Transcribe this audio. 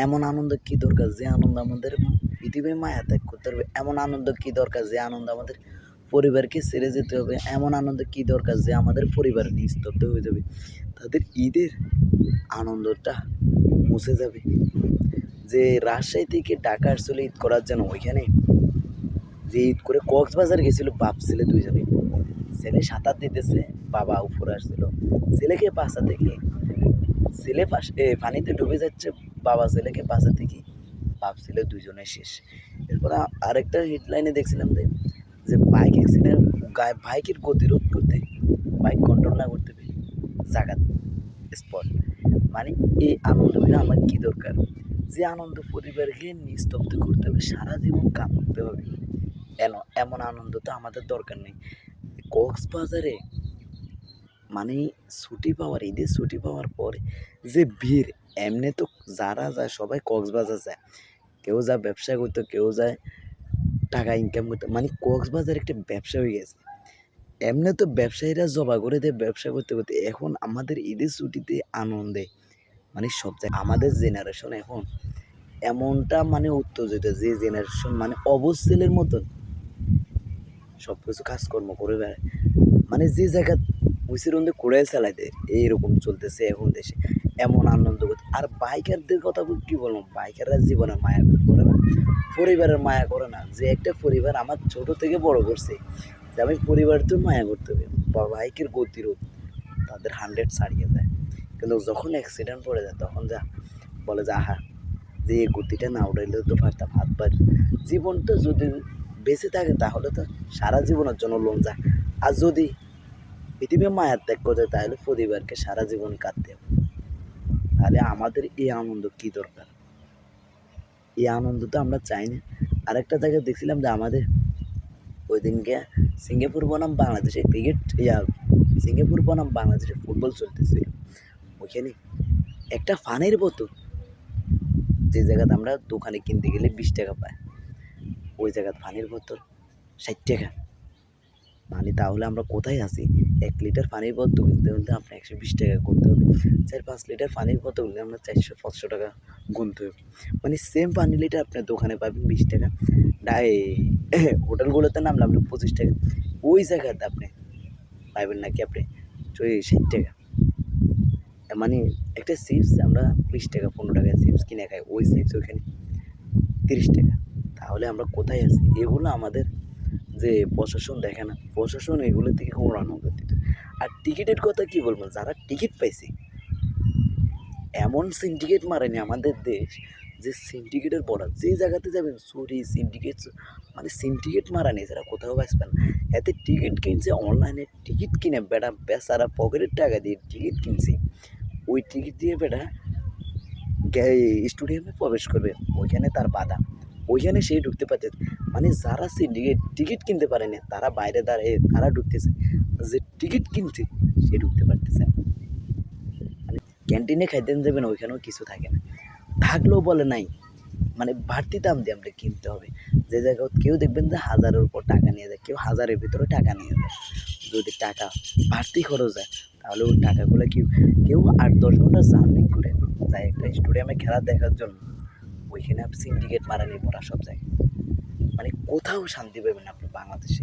এমন আনন্দ কি দরকার যে আনন্দ আমাদের পৃথিবীর মায়া ত্যাগ করতে হবে? এমন আনন্দ কি দরকার যে আনন্দ আমাদের পরিবারকে ছেড়ে যেতে হবে? এমন আনন্দ কি দরকার যে আমাদের পরিবার নিস্তব্ধ হয়ে যাবে? তাদের ঈদের আনন্দটা মুছে যাবে। যে রাজশাহী থেকে ঢাকা আসছিল ঈদ করার জন্য, ওইখানে যে ঈদ করে কক্সবাজার গেছিল বাপ ছেলে দুইজনে। ছেলে সাঁতার দিতেছে, বাবা উপরে আসছিল ছেলেকে বাঁচাতে গিয়ে। ছেলে পানিতে ডুবে যাচ্ছে, বাবা ছেলেকে বাঁচাতে গিয়ে বাপ ছেলে দুইজনে শেষ। এরপর আরেকটা হেডলাইনে দেখছিলাম যে বাইক অ্যাক্সিডেন্ট, বাইকের গতিরোধ করতে, বাইক কন্ট্রোল না করতে পেরে জায়গা স্পট। মানে এই আনন্দটা আমার কী দরকার? যে আনন্দ পরিবারকে নিস্তব্ধ করতে হবে, সারা জীবন কাঁদতে হবে, এমন আনন্দ তো আমাদের দরকার নেই। কক্সবাজারে মানে ছুটি পাওয়ার, ঈদের ছুটি পাওয়ার পরে যে ভিড়, এমনি তো যারা যায় সবাই কক্সবাজার যায়। কেউ যায় ব্যবসা করতে, কেউ যায় টাকা ইনকাম করতে। মানে কক্সবাজার একটা ব্যবসা হয়ে গেছে। এমনি তো ব্যবসায়ীরা জবা করে দেয় ব্যবসা করতে করতে। এখন আমাদের ঈদের ছুটিতে আনন্দে মানে সব জায়গায় আমাদের জেনারেশন এখন এমনটা মানে উত্তেজিত, যে জেনারেশন মানে অবুঝ ছেলের মতন সব কিছু কাজকর্ম করে বেড়ায়। মানে যে জায়গা মুসিরন্দে কুড়ায় চালাই দেয়, এইরকম চলতেছে এখন দেশে। এমন আনন্দ করতে, আর বাইকারদের কথা কী বলবো, বাইকাররা জীবনে মায়া করে না, পরিবারের মায়া করে না। যে একটা পরিবার আমার ছোট থেকে বড় করছে, যে আমি পরিবারতেও মায়া করতে হবে। বা বাইকের গতিরোধ তাদের 100 ছাড়িয়ে যায়, কিন্তু যখন অ্যাক্সিডেন্ট পড়ে যায় তখন যা বলে যে আহা, যে এই গতিটা না উঠাইলেও তো পারতাম হাতবার। জীবনটা যদি বেঁচে থাকে তাহলে তো সারা জীবনের জন্য লোন যায়। আর যদি পৃথিবীর মায়া ত্যাগ করে তাহলে পরিবারকে সারা জীবন কাঁদতে হবে। তাহলে আমাদের এই আনন্দ কী দরকার? এই আনন্দ তো আমরা চাই না। আরেকটা জায়গায় দেখছিলাম যে আমাদের ওই দিনকে সিঙ্গাপুর বনাম বাংলাদেশে ক্রিকেট, সিঙ্গাপুর বনাম বাংলাদেশে ফুটবল চলতেছিল। ওইখানে একটা পানির বোতল, যে জায়গাতে আমরা দোকানে কিনতে গেলে 20 টাকা পায়, ওই জায়গায় পানির বোতল 60 টাকা। মানে তাহলে আমরা কোথায় আছি? 1 লিটার পানির বোতল কিনতে হলে আপনার 120 টাকা গুনতে হবে। 4-5 লিটার পানির বোতল কিনলে আমরা 400-500 টাকা গুনতে হবে। মানে সেম পানি লিটার আপনার দোকানে পাবেন 20 টাকা, হোটেলগুলোতে নামলে আপনার 25 টাকা। ওই জায়গাতে আপনি পাইবেন নাকি আপনি 60 টাকা। মানে একটা চিপস আমরা 20 টাকা 15 টাকায় চিপস কিনে খাই, ওই চিপস ওইখানে 30 টাকা। তাহলে আমরা কোথায় আছি? এগুলো আমাদের যে প্রশাসন দেখে না, প্রশাসন এগুলোর দিকে কোনো আনন্দ দিত। আর টিকিটের কথা কি বলবো, যারা টিকিট পাইছে এমন সিন্ডিকেট মারেনি আমাদের দেশ, যে সিন্ডিকেটের বড় যে জায়গাতে যাবেন চুরি সিন্ডিকেট, মানে সিন্ডিকেট মারা নেই, যারা কোথাও বাঁচবেন না। এতে টিকিট কিনছে, অনলাইনে টিকিট কিনে বেটা বেচারা পকেটের টাকা দিয়ে টিকিট কিনছে, ওই টিকিট দিয়ে বেটা স্টেডিয়ামে প্রবেশ করবে, ওইখানে তার বাধা, ওইখানে সেই ঢুকতে পারছে। মানে যারা সিন্ডিকেট টিকিট কিনতে পারে না তারা বাইরে দাঁড়িয়ে তারা ঢুকতেছে, যে টিকিট কিনছে সে ঢুকতে পারতেছে। মানে ক্যান্টিনে খাইতে যাবেন, ওইখানেও কিছু থাকে না, থাকলেও বলে নাই, মানে বাড়তি দাম দিয়ে আমরা কিনতে হবে। যে জায়গায় কেউ দেখবেন যে 1000-এর উপর টাকা নিয়ে যায়, কেউ 1000-এর ভিতরে টাকা নিয়ে যায়। যদি টাকা বাড়তি খরচ হয় তাহলে ওই টাকাগুলো কেউ 8-10 ঘন্টা জার্নি করে যায় একটা স্টেডিয়ামে খেলা দেখার জন্য, ওইখানে সিন্ডিকেট মারানি পড়া সব জায়গায়। মানে কোথাও শান্তি পাবেন আপনি বাংলাদেশে।